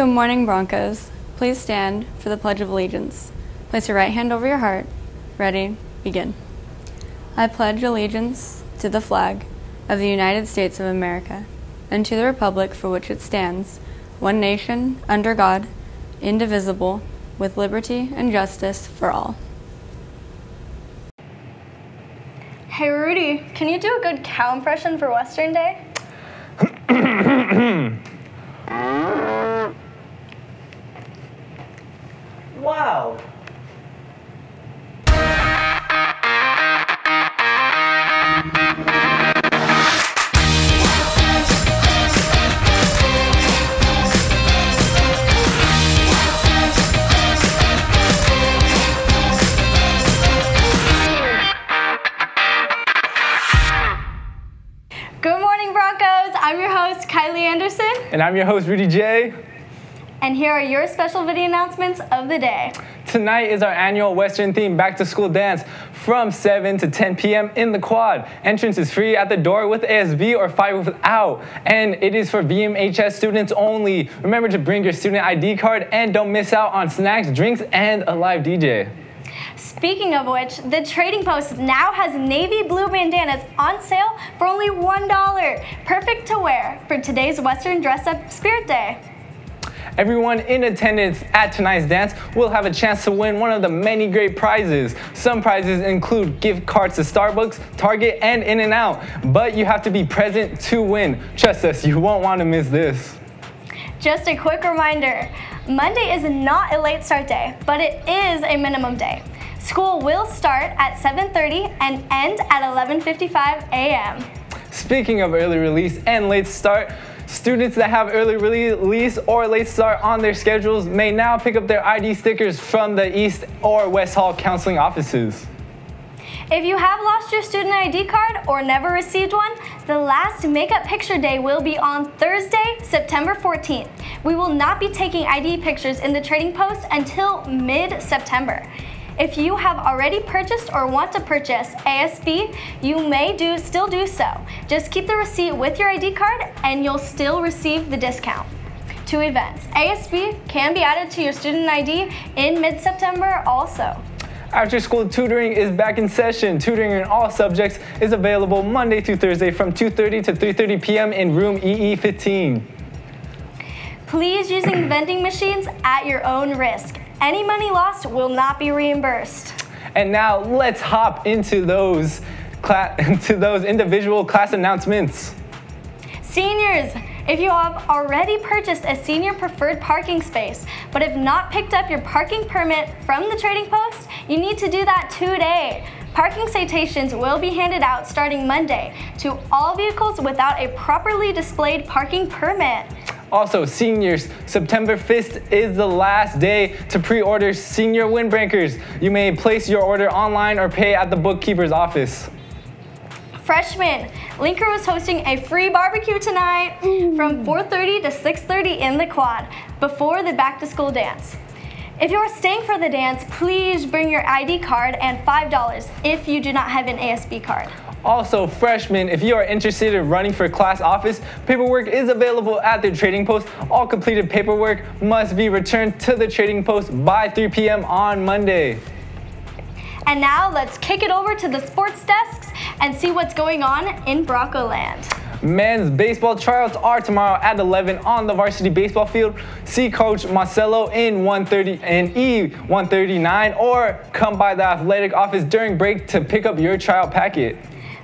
Good morning, Broncos. Please stand for the Pledge of Allegiance. Place your right hand over your heart. Ready, begin. I pledge allegiance to the flag of the United States of America and to the republic for which it stands, one nation, under God, indivisible, with liberty and justice for all. Hey Rudy, can you do a good cow impression for Western Day? Wow! Good morning, Broncos. I'm your host, Kylie Anderson. And I'm your host, Rudy J. And here are your special video announcements of the day. Tonight is our annual Western themed back to school dance from 7 to 10 p.m. in the quad. Entrance is free at the door with ASB or 5 without. And it is for VMHS students only. Remember to bring your student ID card and don't miss out on snacks, drinks, and a live DJ. Speaking of which, the Trading Post now has navy blue bandanas on sale for only $1. Perfect to wear for today's Western Dress Up Spirit Day. Everyone in attendance at tonight's dance will have a chance to win one of the many great prizes. Some prizes include gift cards to Starbucks, Target, and In-N-Out. But you have to be present to win. Trust us, you won't want to miss this. Just a quick reminder, Monday is not a late start day, but it is a minimum day. School will start at 7:30 and end at 11:55 a.m. Speaking of early release and late start, students that have early release or late start on their schedules may now pick up their ID stickers from the East or West Hall counseling offices. If you have lost your student ID card or never received one, the last Makeup Picture Day will be on Thursday, September 14th. We will not be taking ID pictures in the Trading Post until mid-September. If you have already purchased or want to purchase ASB, you may still do so. Just keep the receipt with your ID card and you'll still receive the discount. 2 events. ASB can be added to your student ID in mid-September also. After school tutoring is back in session. Tutoring in all subjects is available Monday through Thursday from 2:30 to 3:30 p.m. in room EE15. Please use vending machines at your own risk. Any money lost will not be reimbursed. And now let's hop into those individual class announcements. Seniors, if you have already purchased a senior preferred parking space but have not picked up your parking permit from the Trading Post, you need to do that today. Parking citations will be handed out starting Monday to all vehicles without a properly displayed parking permit. Also, seniors, September 5th is the last day to pre-order senior windbreakers. You may place your order online or pay at the bookkeeper's office. Freshmen, Linker is hosting a free barbecue tonight from 4:30 to 6:30 in the quad before the back-to-school dance. If you are staying for the dance, please bring your ID card and $5 if you do not have an ASB card. Also, freshmen, if you are interested in running for class office, paperwork is available at the Trading Post. All completed paperwork must be returned to the Trading Post by 3 p.m. on Monday. And now let's kick it over to the sports desks and see what's going on in Bronco Land. Men's baseball tryouts are tomorrow at 11 on the varsity baseball field. See Coach Marcelo in E139 or come by the athletic office during break to pick up your tryout packet.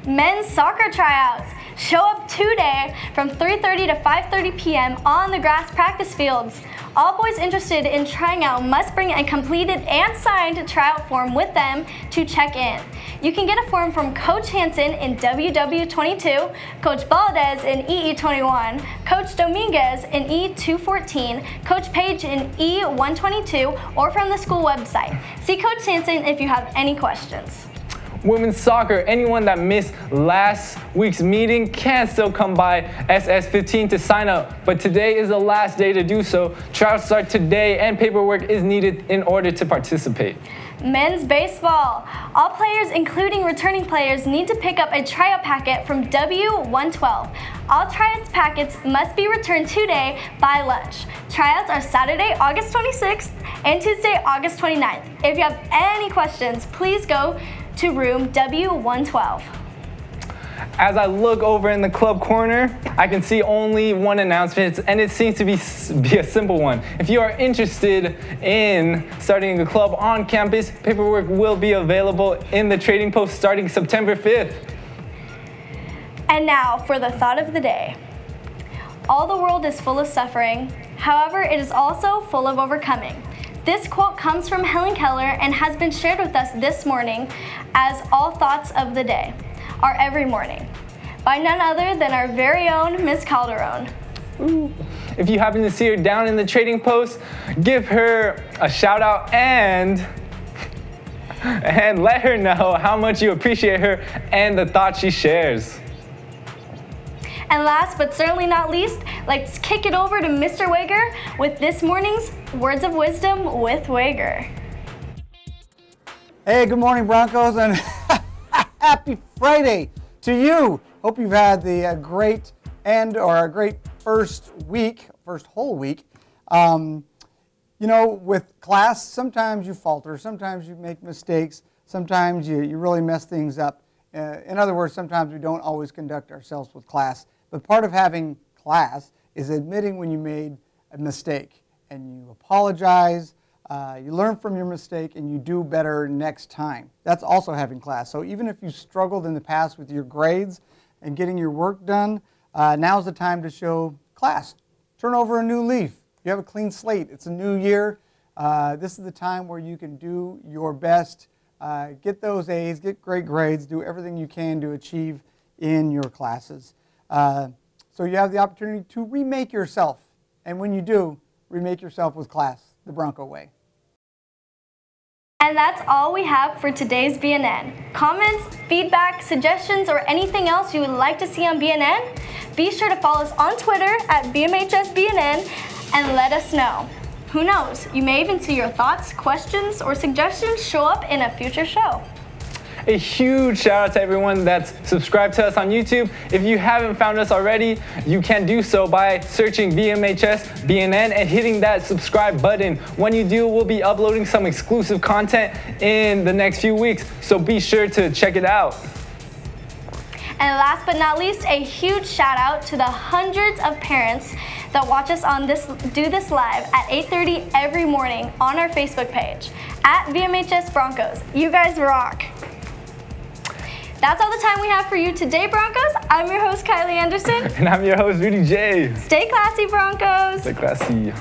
Men's soccer tryouts. Show up today from 3:30 to 5:30 p.m. on the grass practice fields. All boys interested in trying out must bring a completed and signed tryout form with them to check in. You can get a form from Coach Hansen in WW22, Coach Valdez in EE21, Coach Dominguez in E214, Coach Page in E122, or from the school website. See Coach Hansen if you have any questions. Women's soccer, anyone that missed last week's meeting can still come by SS15 to sign up, but today is the last day to do so. Trials start today and paperwork is needed in order to participate. Men's baseball. All players, including returning players, need to pick up a tryout packet from W112. All tryout packets must be returned today by lunch. Tryouts are Saturday, August 26th and Tuesday, August 29th. If you have any questions, please go to room W112. As I look over in the club corner, I can see only one announcement, and it seems to be a simple one. If you are interested in starting a club on campus, paperwork will be available in the trading post starting September 5th. And now for the thought of the day. All the world is full of suffering, however, it is also full of overcoming. This quote comes from Helen Keller and has been shared with us this morning as all thoughts of the day are every morning by none other than our very own Miss Calderon. Ooh. If you happen to see her down in the trading post, give her a shout out and let her know how much you appreciate her and the thoughts she shares. And last but certainly not least, let's kick it over to Mr. Wager with this morning's Words of Wisdom with Wager. Hey, good morning, Broncos, and happy Friday to you. Hope you've had the great end or a great first whole week. You know, with class, sometimes you falter, sometimes you make mistakes, sometimes you really mess things up. In other words, sometimes we don't always conduct ourselves with class. But part of having class is admitting when you made a mistake and you apologize, you learn from your mistake, and you do better next time. That's also having class. So even if you struggled in the past with your grades and getting your work done, now's the time to show class. Turn over a new leaf. You have a clean slate. It's a new year. This is the time where you can do your best, get those A's, get great grades, do everything you can to achieve in your classes. So you have the opportunity to remake yourself. And when you do, remake yourself with class, the Bronco way. And that's all we have for today's BNN. Comments, feedback, suggestions, or anything else you would like to see on BNN? Be sure to follow us on Twitter at BMHSBNN and let us know. Who knows, you may even see your thoughts, questions, or suggestions show up in a future show. A huge shout out to everyone that's subscribed to us on YouTube. If you haven't found us already, you can do so by searching BMHS BNN and hitting that subscribe button. When you do, we'll be uploading some exclusive content in the next few weeks, so be sure to check it out. And last but not least, a huge shout out to the hundreds of parents that watch us on do this live at 8:30 every morning on our Facebook page at VMHS Broncos. You guys rock. That's all the time we have for you today, Broncos. I'm your host, Kylie Anderson. And I'm your host, Rudy J. Stay classy, Broncos. Stay classy.